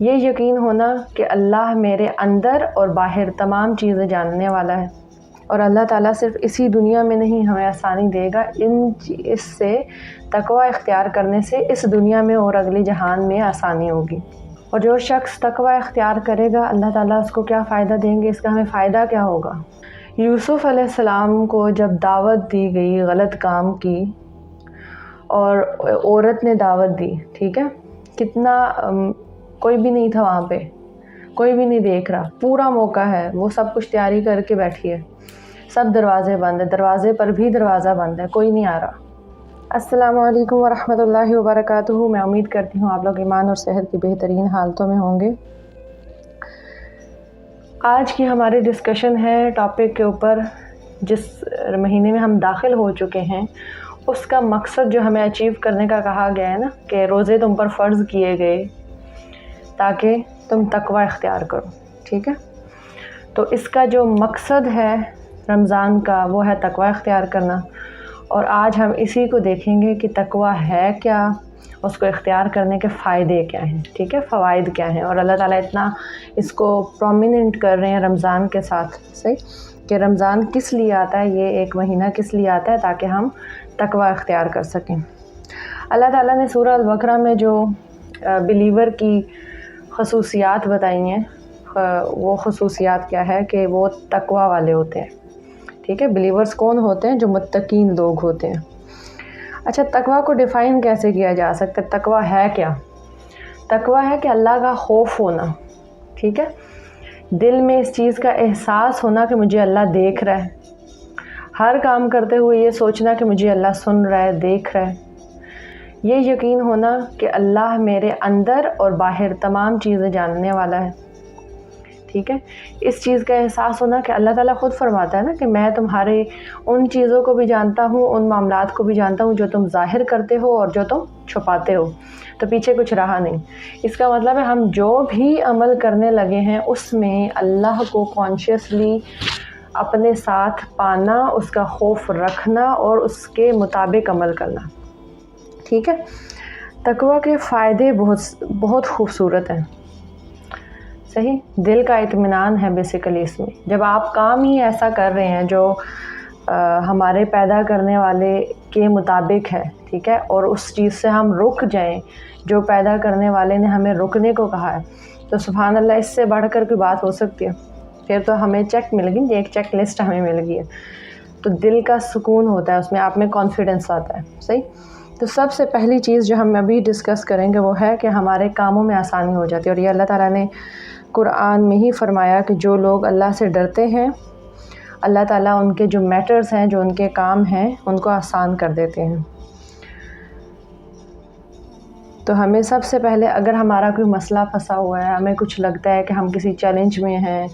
یہ یقین ہونا کہ اللہ میرے اندر اور باہر تمام چیزیں جاننے والا ہے، اور اللہ تعالیٰ صرف اسی دنیا میں نہیں ہمیں آسانی دے گا، اس سے تقوی اختیار کرنے سے اس دنیا میں اور اگلے جہان میں آسانی ہوگی۔ اور جو شخص تقوی اختیار کرے گا اللہ تعالیٰ اس کو کیا فائدہ دیں گے، اس کا ہمیں فائدہ کیا ہوگا۔ یوسف علیہ السلام کو جب دعوت دی گئی غلط کام کی اور عورت نے دعوت دی، ٹھیک ہے، کتنا کوئی بھی نہیں تھا وہاں پہ، کوئی بھی نہیں دیکھ رہا، پورا موقع ہے، وہ سب کچھ تیاری کر کے بیٹھی ہے، سب دروازے بند ہیں، دروازے پر بھی دروازہ بند ہے، کوئی نہیں آ رہا۔ السلام علیکم ورحمۃ اللہ وبرکاتہ۔ میں امید کرتی ہوں آپ لوگ ایمان اور صحت کی بہترین حالتوں میں ہوں گے۔ آج کی ہماری ڈسکشن ہے ٹاپک کے اوپر جس مہینے میں ہم داخل ہو چکے ہیں، اس کا مقصد جو ہمیں اچیو کرنے کا کہا گیا ہے نا، کہ روزے تم پر فرض کیے گئے تاکہ تم تقوی اختیار کرو، ٹھیک ہے۔ تو اس کا جو مقصد ہے رمضان کا وہ ہے تقوی اختیار کرنا، اور آج ہم اسی کو دیکھیں گے کہ تقوی ہے کیا، اس کو اختیار کرنے کے فائدے کیا ہیں، ٹھیک ہے، فوائد کیا ہیں، اور اللہ تعالیٰ اتنا اس کو پرومیننٹ کر رہے ہیں رمضان کے ساتھ، صحیح، کہ رمضان کس لیے آتا ہے، یہ ایک مہینہ کس لیے آتا ہے، تاکہ ہم تقوی اختیار کر سکیں۔ اللہ تعالیٰ نے سورہ البقرہ میں جو بلیور کی خصوصیات بتائی ہیں، وہ خصوصیات کیا ہے کہ وہ تقوی والے ہوتے ہیں، ٹھیک ہے۔ بلیورز کون ہوتے ہیں؟ جو متقین لوگ ہوتے ہیں۔ اچھا، تقوی کو ڈیفائن کیسے کیا جا سکتا ہے؟ تقوی ہے کیا؟ تقوی ہے کہ اللہ کا خوف ہونا، ٹھیک ہے، دل میں اس چیز کا احساس ہونا کہ مجھے اللہ دیکھ رہا ہے، ہر کام کرتے ہوئے یہ سوچنا کہ مجھے اللہ سن رہا ہے، دیکھ رہا ہے، یہ یقین ہونا کہ اللہ میرے اندر اور باہر تمام چیزیں جاننے والا ہے، ٹھیک ہے۔ اس چیز کا احساس ہونا کہ اللہ تعالیٰ خود فرماتا ہے نا کہ میں تمہارے ان چیزوں کو بھی جانتا ہوں، ان معاملات کو بھی جانتا ہوں جو تم ظاہر کرتے ہو اور جو تم چھپاتے ہو، تو پیچھے کچھ رہا نہیں۔ اس کا مطلب ہے ہم جو بھی عمل کرنے لگے ہیں اس میں اللہ کو کانشیسلی اپنے ساتھ پانا، اس کا خوف رکھنا اور اس کے مطابق عمل کرنا، ٹھیک ہے۔ تقوی کے فائدے بہت خوبصورت ہیں، صحیح، دل کا اطمینان ہے بیسیکلی اس میں۔ جب آپ کام ہی ایسا کر رہے ہیں جو ہمارے پیدا کرنے والے کے مطابق ہے، ٹھیک ہے، اور اس چیز سے ہم رک جائیں جو پیدا کرنے والے نے ہمیں رکنے کو کہا ہے، تو سبحان اللہ، اس سے بڑھ کر کوئی بات ہو سکتی ہے؟ پھر تو ہمیں چیک مل گئی، ایک چیک لسٹ ہمیں مل گئی ہے، تو دل کا سکون ہوتا ہے، اس میں آپ میں کانفیڈنس آتا ہے، صحیح۔ تو سب سے پہلی چیز جو ہم ابھی ڈسکس کریں گے وہ ہے کہ ہمارے کاموں میں آسانی ہو جاتی ہے، اور یہ اللہ تعالیٰ نے قرآن میں ہی فرمایا کہ جو لوگ اللہ سے ڈرتے ہیں اللہ تعالیٰ ان کے جو میٹرز ہیں، جو ان کے کام ہیں، ان کو آسان کر دیتے ہیں۔ تو ہمیں سب سے پہلے اگر ہمارا کوئی مسئلہ پھنسا ہوا ہے، ہمیں کچھ لگتا ہے کہ ہم کسی چیلنج میں ہیں،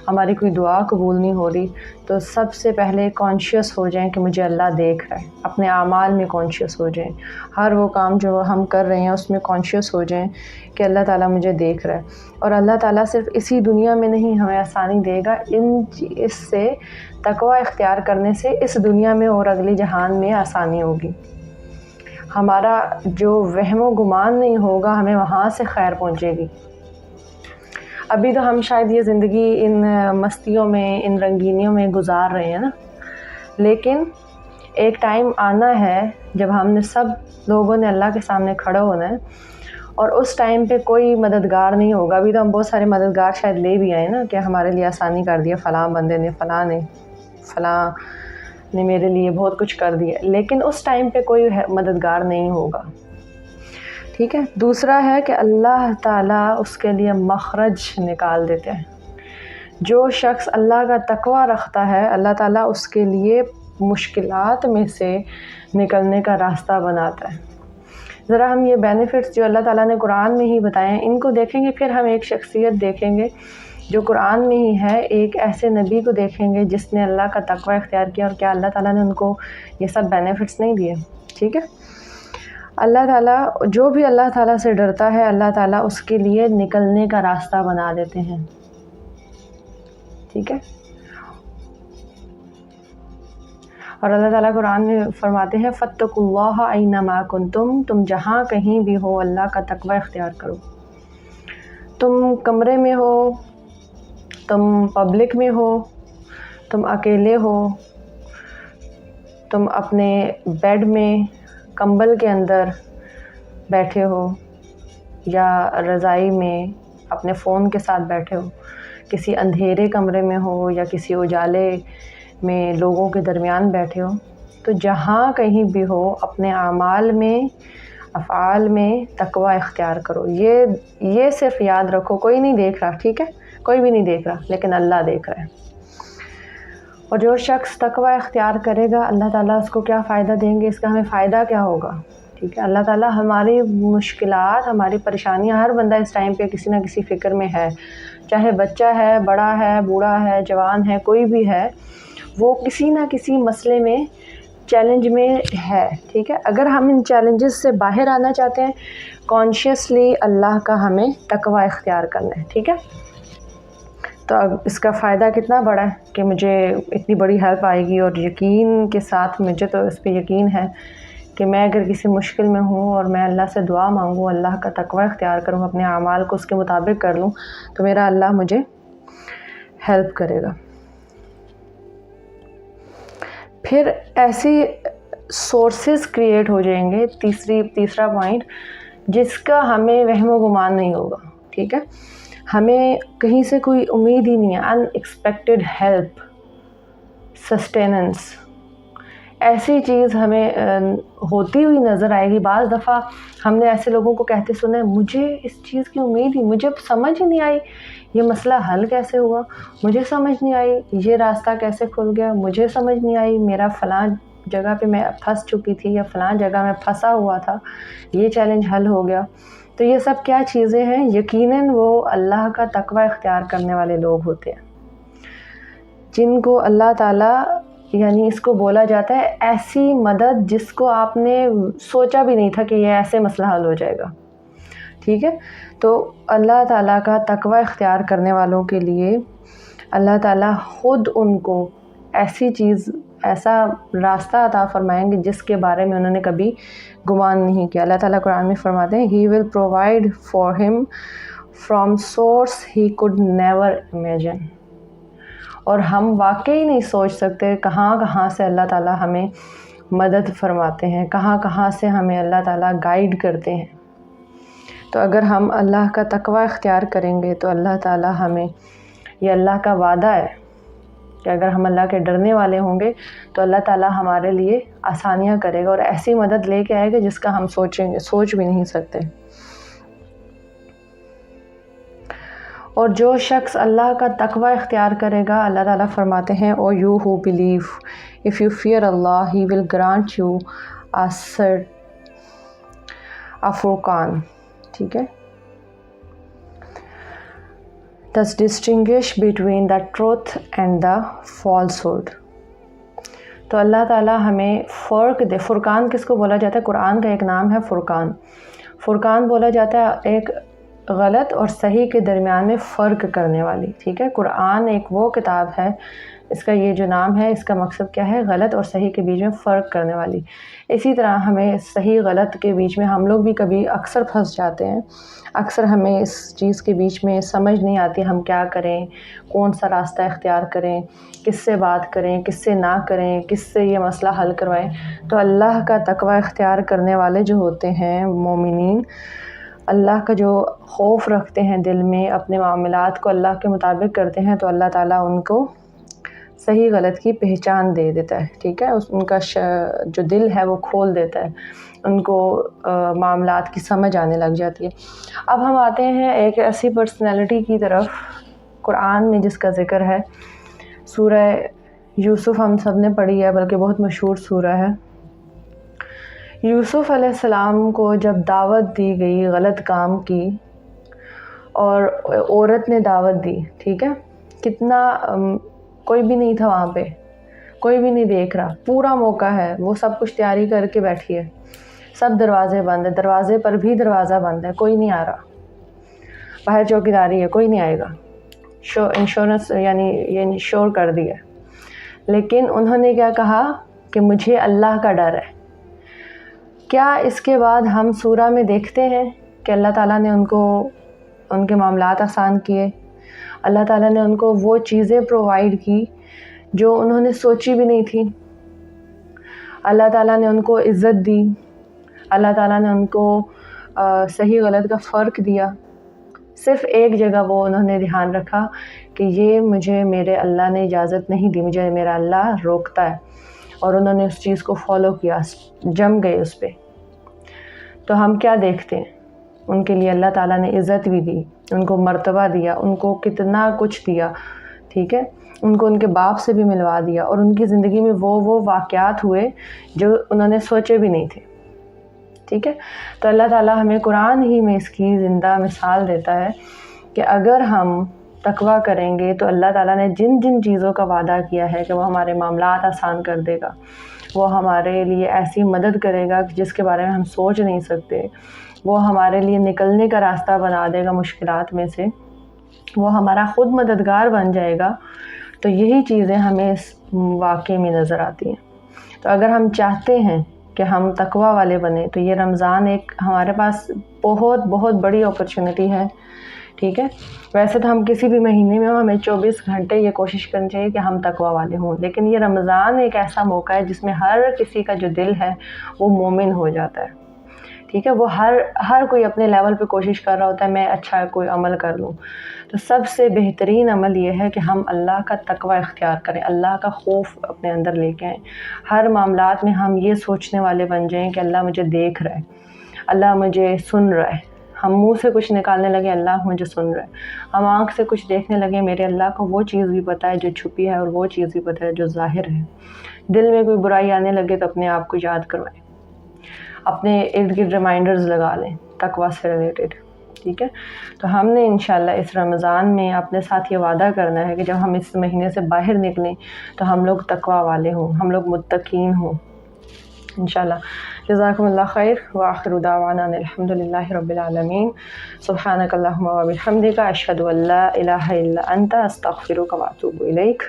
ہماری کوئی دعا قبول نہیں ہو رہی، تو سب سے پہلے کانشیس ہو جائیں کہ مجھے اللہ دیکھ رہا ہے، اپنے اعمال میں کانشیس ہو جائیں، ہر وہ کام جو ہم کر رہے ہیں اس میں کانشیس ہو جائیں کہ اللہ تعالیٰ مجھے دیکھ رہا ہے، اور اللہ تعالیٰ صرف اسی دنیا میں نہیں ہمیں آسانی دے گا، اس سے تقوی اختیار کرنے سے اس دنیا میں اور اگلے جہان میں آسانی ہوگی۔ ہمارا جو وہم و گمان نہیں ہوگا، ہمیں وہاں سے خیر پہنچے گی۔ ابھی تو ہم شاید یہ زندگی ان مستیوں میں، ان رنگینیوں میں گزار رہے ہیں نا، لیکن ایک ٹائم آنا ہے جب ہم نے سب لوگوں نے اللہ کے سامنے کھڑا ہونا ہے، اور اس ٹائم پہ کوئی مددگار نہیں ہوگا۔ ابھی تو ہم بہت سارے مددگار شاید لے بھی آئے نا کہ ہمارے لیے آسانی کر دیا، فلاں بندے نے، فلاں نے میرے لیے بہت کچھ کر دیا، لیکن اس ٹائم پہ کوئی مددگار نہیں ہوگا، ٹھیک ہے۔ دوسرا ہے کہ اللہ تعالیٰ اس کے لیے مخرج نکال دیتے ہیں۔ جو شخص اللہ کا تقوی رکھتا ہے اللہ تعالیٰ اس کے لیے مشکلات میں سے نکلنے کا راستہ بناتا ہے۔ ذرا ہم یہ بینیفٹس جو اللہ تعالیٰ نے قرآن میں ہی بتائے ہیں ان کو دیکھیں گے، پھر ہم ایک شخصیت دیکھیں گے جو قرآن میں ہی ہے، ایک ایسے نبی کو دیکھیں گے جس نے اللہ کا تقوی اختیار کیا، اور کیا اللہ تعالیٰ نے ان کو یہ سب بینیفٹس نہیں دیے، ٹھیک ہے۔ اللہ تعالیٰ، جو بھی اللہ تعالیٰ سے ڈرتا ہے اللہ تعالیٰ اس کے لیے نکلنے کا راستہ بنا دیتے ہیں، ٹھیک ہے۔ اور اللہ تعالیٰ قرآن میں فرماتے ہیں فاتقوا اللہ اینما کنتم، تم جہاں کہیں بھی ہو اللہ کا تقوی اختیار کرو۔ تم کمرے میں ہو، تم پبلک میں ہو، تم اکیلے ہو، تم اپنے بیڈ میں کمبل کے اندر بیٹھے ہو یا رضائی میں اپنے فون کے ساتھ بیٹھے ہو، کسی اندھیرے کمرے میں ہو یا کسی اجالے میں لوگوں کے درمیان بیٹھے ہو، تو جہاں کہیں بھی ہو اپنے اعمال میں، افعال میں تقوی اختیار کرو۔ یہ صرف یاد رکھو، کوئی نہیں دیکھ رہا، ٹھیک ہے، کوئی بھی نہیں دیکھ رہا، لیکن اللہ دیکھ رہا ہے۔ اور جو شخص تقوی اختیار کرے گا اللہ تعالیٰ اس کو کیا فائدہ دیں گے، اس کا ہمیں فائدہ کیا ہوگا، ٹھیک ہے۔ اللہ تعالیٰ ہماری مشکلات، ہماری پریشانیاں، ہر بندہ اس ٹائم پہ کسی نہ کسی فکر میں ہے، چاہے بچہ ہے، بڑا ہے، بوڑھا ہے، جوان ہے، کوئی بھی ہے، وہ کسی نہ کسی مسئلے میں، چیلنج میں ہے، ٹھیک ہے۔ اگر ہم ان چیلنجز سے باہر آنا چاہتے ہیں، کانشیسلی اللہ کا ہمیں تقوی اختیار کرنا ہے، ٹھیک ہے۔ تو اب اس کا فائدہ کتنا بڑا ہے کہ مجھے اتنی بڑی ہیلپ آئے گی، اور یقین کے ساتھ مجھے تو اس پہ یقین ہے کہ میں اگر کسی مشکل میں ہوں اور میں اللہ سے دعا مانگوں، اللہ کا تقوی اختیار کروں، اپنے اعمال کو اس کے مطابق کر لوں، تو میرا اللہ مجھے ہیلپ کرے گا۔ پھر ایسی سورسز کریٹ ہو جائیں گے، تیسرا پوائنٹ، جس کا ہمیں وہم و گمان نہیں ہوگا، ٹھیک ہے۔ ہمیں کہیں سے کوئی امید ہی نہیں ہے، ان ایکسپیکٹڈ ہیلپ، سسٹیننس، ایسی چیز ہمیں ہوتی ہوئی نظر آئے گی۔ بعض دفعہ ہم نے ایسے لوگوں کو کہتے سنا ہے، مجھے اس چیز کی امید ہی، مجھے سمجھ ہی نہیں آئی یہ مسئلہ حل کیسے ہوا، مجھے سمجھ نہیں آئی یہ راستہ کیسے کھل گیا، مجھے سمجھ نہیں آئی میرا فلاں جگہ پہ میں پھنس چکی تھی یا فلاں جگہ میں پھنسا ہوا تھا، یہ چیلنج حل ہو گیا۔ تو یہ سب کیا چیزیں ہیں؟ یقیناً وہ اللہ کا تقوی اختیار کرنے والے لوگ ہوتے ہیں، جن کو اللہ تعالیٰ، یعنی اس کو بولا جاتا ہے ایسی مدد جس کو آپ نے سوچا بھی نہیں تھا کہ یہ ایسے مسئلہ حل ہو جائے گا، ٹھیک ہے۔ تو اللہ تعالیٰ کا تقوی اختیار کرنے والوں کے لیے اللہ تعالیٰ خود ان کو ایسا راستہ عطا فرمائیں گے جس کے بارے میں انہوں نے کبھی گمان نہیں کیا۔ اللہ تعالیٰ قرآن میں فرماتے ہیں He will provide for him from source he could never imagine۔ اور ہم واقعی نہیں سوچ سکتے کہاں سے اللہ تعالیٰ ہمیں مدد فرماتے ہیں، کہاں سے ہمیں اللہ تعالیٰ گائیڈ کرتے ہیں۔ تو اگر ہم اللہ کا تقوی اختیار کریں گے تو اللہ تعالیٰ ہمیں، یہ اللہ کا وعدہ ہے کہ اگر ہم اللہ کے ڈرنے والے ہوں گے تو اللہ تعالیٰ ہمارے لیے آسانیاں کرے گا اور ایسی مدد لے کے آئے گا جس کا ہم سوچ بھی نہیں سکتے۔ اور جو شخص اللہ کا تقوی اختیار کرے گا، اللہ تعالیٰ فرماتے ہیں او you who believe if you fear Allah he will grant you a furqan، ٹھیک ہے، thus distinguish between the truth and the falsehood۔ تو اللہ تعالیٰ ہمیں فرق دے۔ فرقان کس کو بولا جاتا ہے؟ قرآن کا ایک نام ہے فرقان۔ فرقان بولا جاتا ہے ایک غلط اور صحیح کے درمیان میں فرق کرنے والی، ٹھیک ہے۔ قرآن ایک وہ کتاب ہے، اس کا یہ جو نام ہے اس کا مقصد کیا ہے؟ غلط اور صحیح کے بیچ میں فرق کرنے والی۔ اسی طرح ہمیں صحیح غلط کے بیچ میں ہم لوگ بھی کبھی اکثر پھنس جاتے ہیں، اکثر ہمیں اس چیز کے بیچ میں سمجھ نہیں آتی ہم کیا کریں، کون سا راستہ اختیار کریں، کس سے بات کریں، کس سے نہ کریں، کس سے یہ مسئلہ حل کروائیں۔ تو اللہ کا تقوی اختیار کرنے والے جو ہوتے ہیں مومنین، اللہ کا جو خوف رکھتے ہیں دل میں، اپنے معاملات کو اللہ کے مطابق کرتے ہیں، تو اللہ تعالیٰ ان کو صحیح غلط کی پہچان دے دیتا ہے، ٹھیک ہے۔ ان کا جو دل ہے وہ کھول دیتا ہے، ان کو معاملات کی سمجھ آنے لگ جاتی ہے۔ اب ہم آتے ہیں ایک ایسی پرسنالٹی کی طرف قرآن میں جس کا ذکر ہے، سورہ یوسف ہم سب نے پڑھی ہے، بلکہ بہت مشہور سورہ ہے۔ یوسف علیہ السلام کو جب دعوت دی گئی غلط کام کی، اور عورت نے دعوت دی، ٹھیک ہے، کتنا کوئی بھی نہیں تھا وہاں پہ، کوئی بھی نہیں دیکھ رہا، پورا موقع ہے، وہ سب کچھ تیاری کر کے بیٹھی ہے، سب دروازے بند ہیں، دروازے پر بھی دروازہ بند ہے، کوئی نہیں آ رہا، باہر چوکیداری ہے، کوئی نہیں آئے گا، انشورنس یعنی یہ انشور کر دیا۔ لیکن انہوں نے کیا کہا کہ مجھے اللہ کا ڈر ہے۔ کیا اس کے بعد ہم سورہ میں دیکھتے ہیں کہ اللہ تعالیٰ نے ان کو ان کے معاملات آسان کیے، اللہ تعالیٰ نے ان کو وہ چیزیں پرووائڈ کی جو انہوں نے سوچی بھی نہیں تھی، اللہ تعالیٰ نے ان کو عزت دی، اللہ تعالیٰ نے ان کو صحیح غلط کا فرق دیا۔ صرف ایک جگہ وہ انہوں نے دھیان رکھا کہ یہ مجھے میرے اللہ نے اجازت نہیں دی، مجھے میرا اللہ روکتا ہے، اور انہوں نے اس چیز کو فالو کیا، جم گئے اس پہ۔ تو ہم کیا دیکھتے ہیں، ان کے لیے اللہ تعالیٰ نے عزت بھی دی، ان کو مرتبہ دیا، ان کو کتنا کچھ دیا، ٹھیک ہے، ان کو ان کے باپ سے بھی ملوا دیا، اور ان کی زندگی میں وہ واقعات ہوئے جو انہوں نے سوچے بھی نہیں تھے، ٹھیک ہے۔ تو اللہ تعالیٰ ہمیں قرآن ہی میں اس کی زندہ مثال دیتا ہے کہ اگر ہم تقویٰ کریں گے تو اللہ تعالیٰ نے جن جن چیزوں کا وعدہ کیا ہے کہ وہ ہمارے معاملات آسان کر دے گا، وہ ہمارے لیے ایسی مدد کرے گا جس کے بارے میں ہم سوچ نہیں سکتے، وہ ہمارے لیے نکلنے کا راستہ بنا دے گا مشکلات میں سے، وہ ہمارا خود مددگار بن جائے گا، تو یہی چیزیں ہمیں اس واقعے میں نظر آتی ہیں۔ تو اگر ہم چاہتے ہیں کہ ہم تقویٰ والے بنیں تو یہ رمضان ایک ہمارے پاس بہت بہت بڑی اپرچونٹی ہے، ٹھیک ہے۔ ویسے تو ہم کسی بھی مہینے میں ہمیں 24 گھنٹے یہ کوشش کرنی چاہیے کہ ہم تقویٰ والے ہوں، لیکن یہ رمضان ایک ایسا موقع ہے جس میں ہر کسی کا جو دل ہے وہ مومن ہو جاتا ہے، ٹھیک ہے۔ وہ ہر کوئی اپنے لیول پہ کوشش کر رہا ہوتا ہے میں اچھا کوئی عمل کر لوں۔ تو سب سے بہترین عمل یہ ہے کہ ہم اللہ کا تقویٰ اختیار کریں، اللہ کا خوف اپنے اندر لے کے آئیں، ہر معاملات میں ہم یہ سوچنے والے بن جائیں کہ اللہ مجھے دیکھ رہا ہے، اللہ مجھے سن رہا ہے۔ ہم منہ سے کچھ نکالنے لگے اللہ مجھے سن رہا ہے، ہم آنکھ سے کچھ دیکھنے لگے میرے اللہ کو وہ چیز بھی پتہ ہے جو چھپی ہے، اور وہ چیز بھی پتہ ہے جو ظاہر ہے۔ دل میں کوئی برائی آنے لگے تو اپنے آپ کو یاد کروائیں، اپنے ارد گرد ریمائنڈرز لگا لیں تقویٰ سے ریلیٹڈ، ٹھیک ہے۔ تو ہم نے انشاءاللہ اس رمضان میں اپنے ساتھ یہ وعدہ کرنا ہے کہ جب ہم اس مہینے سے باہر نکلیں تو ہم لوگ تقویٰ والے ہوں، ہم لوگ متقین ہوں انشاءاللہ۔ جزاکم اللہ خیر، وآخر دعوانا الحمدللہ رب العالمین، سبحانک اللہم وبحمدک، اشہد ان لا الہ الا انت، استغفرک واتوب الیک۔